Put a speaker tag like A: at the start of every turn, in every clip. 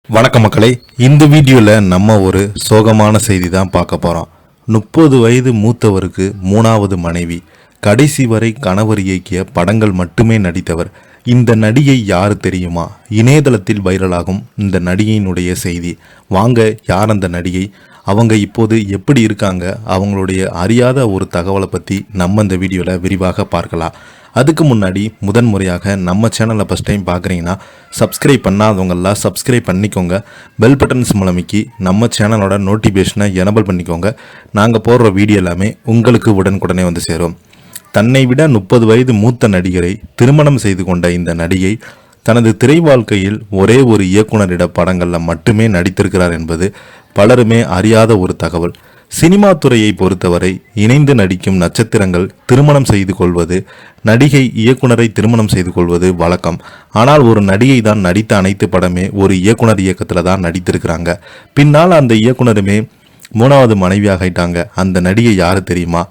A: வணக்கம் மக்களே, இந்த வீடியோவில் நம்ம ஒரு சோகமான செய்தி தான் பார்க்க போகிறோம். 30 வயது மூத்தவருக்கு 3வது மனைவி, கடைசி வரை கணவர் இயக்கிய படங்கள் மட்டுமே நடித்தவர். இந்த நடிகை யார் தெரியுமா? இணையதளத்தில் வைரலாகும் இந்த நடிகையினுடைய செய்தி. வாங்க, யார் அந்த நடிகை, அவங்க இப்போது எப்படி இருக்காங்க, அவங்களுடைய அறியாத ஒரு தகவலை பற்றி நம்ம இந்த வீடியோவில் விரிவாக பார்க்கலாம். அதுக்கு முன்னாடி முதன்முறையாக நம்ம சேனலை ஃபஸ்ட் டைம் பார்க்குறீங்கன்னா சப்ஸ்கிரைப் பண்ணாதவங்கெல்லாம் சப்ஸ்கிரைப் பண்ணிக்கோங்க. பெல் பட்டன்ஸ் மூலமிக்கி நம்ம சேனலோட நோட்டிஃபிகேஷனை எனபிள் பண்ணிக்கோங்க. நாங்கள் போடுற வீடியோ எல்லாமே உங்களுக்கு உடனுக்குடனே வந்து சேரும். தன்னை விட 30 வயது மூத்த நடிகரை திருமணம் செய்து கொண்ட இந்த நடிகை தனது திரை வாழ்க்கையில் ஒரே ஒரு இயக்குனரிட படங்களில் மட்டுமே நடித்திருக்கிறார் என்பது பலருமே அறியாத ஒரு தகவல். சினிமா துறையை பொறுத்தவரை இணைந்து நடிக்கும் நட்சத்திரங்கள் திருமணம் செய்து கொள்வது, நடிகை இயக்குனரை திருமணம் செய்து கொள்வது வழக்கம். ஆனால் ஒரு நடிகை தான் நடித்த அனைத்து படமே ஒரு இயக்குனர் இயக்கத்தில் தான் நடித்திருக்கிறாங்க. பின்னால் அந்த இயக்குனருமே 3வது மனைவியாக ஆயிட்டாங்க. அந்த நடிகை யாரு தெரியுமா?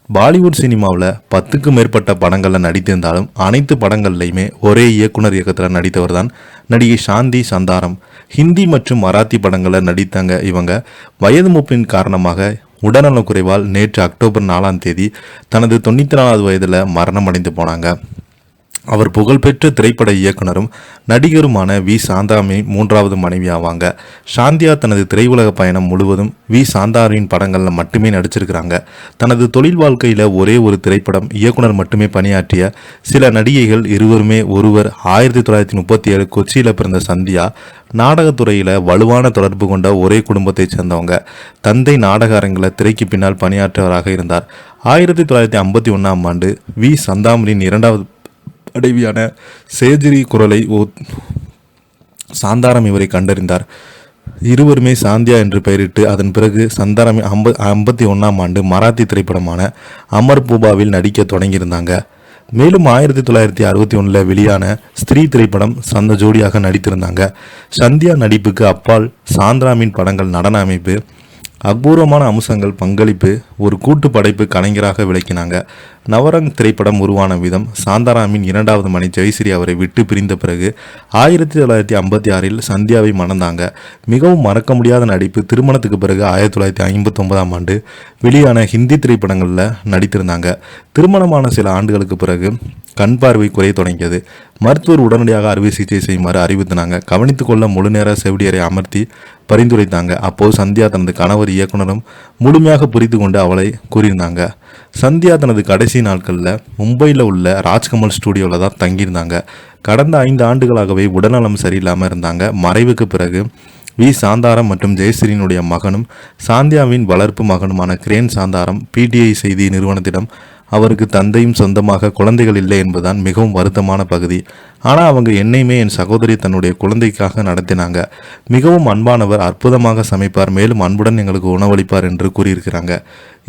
A: பாலிவுட் சினிமாவில் 10க்கும் மேற்பட்ட படங்களில் நடித்திருந்தாலும் அனைத்து படங்கள்லையுமே ஒரே இயக்குனர் இயக்கத்தில் நடித்தவர் தான் நடிகை சாந்தி சந்தாரம். ஹிந்தி மற்றும் மராத்தி படங்களில் நடித்தாங்க இவங்க. வயது மூப்பின் காரணமாக உடல்நலக் குறைவால் நேற்று அக்டோபர் 4ஆம் தேதி தனது 94வது வயதில் மரணம் அடைந்து போனாங்க. அவர் புகழ்பெற்ற திரைப்பட இயக்குனரும் நடிகருமான வி சாந்தாமி 3வது மனைவி ஆவாங்க. சாந்தியா தனது திரையுலக பயணம் முழுவதும் வி சாந்தாவின் படங்களில் மட்டுமே நடிச்சிருக்கிறாங்க. தனது தொழில் வாழ்க்கையில் ஒரே ஒரு திரைப்படம் இயக்குனர் மட்டுமே பணியாற்றிய சில நடிகைகள் இருவருமே. ஒருவர் 1937 கொச்சியில் பிறந்த சந்தியா, நாடகத்துறையில் வலுவான தொடர்பு கொண்ட ஒரே குடும்பத்தைச் சேர்ந்தவங்க. தந்தை நாடக அரங்கில் திரைக்கு பின்னால் பணியாற்றவராக இருந்தார். 1951ஆம் ஆண்டு வி சந்தாமரின் 2வது மனைவியான சேஜிரி குரலை சாந்தாரம் இவரை கண்டறிந்தார். இருவருமே சாந்தியா என்று பெயரிட்டு அதன் பிறகு சந்தாரம் 51ஆம் ஆண்டு மராத்தி திரைப்படமான அமர் பூபாவில் நடிக்க தொடங்கியிருந்தாங்க. மேலும் 1961 வெளியான ஸ்திரீ திரைப்படம் சந்த ஜோடியாக நடித்திருந்தாங்க. சந்தியா நடிப்புக்கு அப்பால் சாந்தாராமின் படங்கள், நடன அமைப்பு, அபூர்வமான அம்சங்கள், பங்களிப்பு, ஒரு கூட்டு படைப்பு கலைஞராக விளக்கினாங்க. நவரங் திரைப்படம் உருவான விதம், சாந்தாராமின் 2வது மணி ஜெயஸ்ரீ அவரை விட்டு பிரிந்த பிறகு 1956இல் சந்தியாவை மணந்தாங்க. மிகவும் மறக்க முடியாத நடிப்பு. திருமணத்துக்கு பிறகு 1959ஆம் ஆண்டு வெளியான ஹிந்தி திரைப்படங்களில் நடித்திருந்தாங்க. திருமணமான சில ஆண்டுகளுக்கு பிறகு கண் பார்வை குறைய தொடங்கியது. மருத்துவர் உடனடியாக அறுவை சிகிச்சை செய்யுமாறு அறிவுறுத்தினாங்க. கவனித்துக்கொள்ள முழுநேர செவிலியரை அமர்த்தி பரிந்துரைத்தாங்க. அப்போது சந்தியா தனது கணவர் இயக்குனரும் முழுமையாக புரிந்து கொண்டு அவளை கூறியிருந்தாங்க. சந்தியா தனது கடைசி நாட்களில் மும்பையில் உள்ள ராஜ்கமல் ஸ்டூடியோவில் தான் தங்கியிருந்தாங்க. கடந்த 5 ஆண்டுகளாகவே உடல்நலம் சரியில்லாமல் இருந்தாங்க. மறைவுக்கு பிறகு வி சாந்தாரம் மற்றும் ஜெயஸ்ரீனுடைய மகனும் சாந்தியாவின் வளர்ப்பு மகனுமான கிரேன் சாந்தாரம் பிடிஐ செய்தி நிறுவனத்திடம் அவருக்கு தந்தையும் சொந்தமாக குழந்தைகள் இல்லை என்பதுதான் மிகவும் வருத்தமான பகுதி. ஆனால் அவங்க என்னையுமே என் சகோதரி தன்னுடைய குழந்தைக்காக நடத்தினாங்க. மிகவும் அன்பானவர், அற்புதமாக சமைப்பார், மேலும் அன்புடன் எங்களுக்கு உணவளிப்பார் என்று கூறியிருக்கிறாங்க.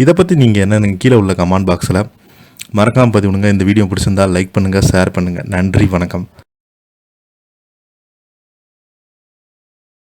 A: இதை பற்றி நீங்கள் என்னென்னு கீழே உள்ள கமெண்ட் பாக்ஸில் மறக்காமல் பதிவிடுங்க. இந்த வீடியோ பிடிச்சிருந்தால் லைக் பண்ணுங்கள், ஷேர் பண்ணுங்கள். நன்றி, வணக்கம்.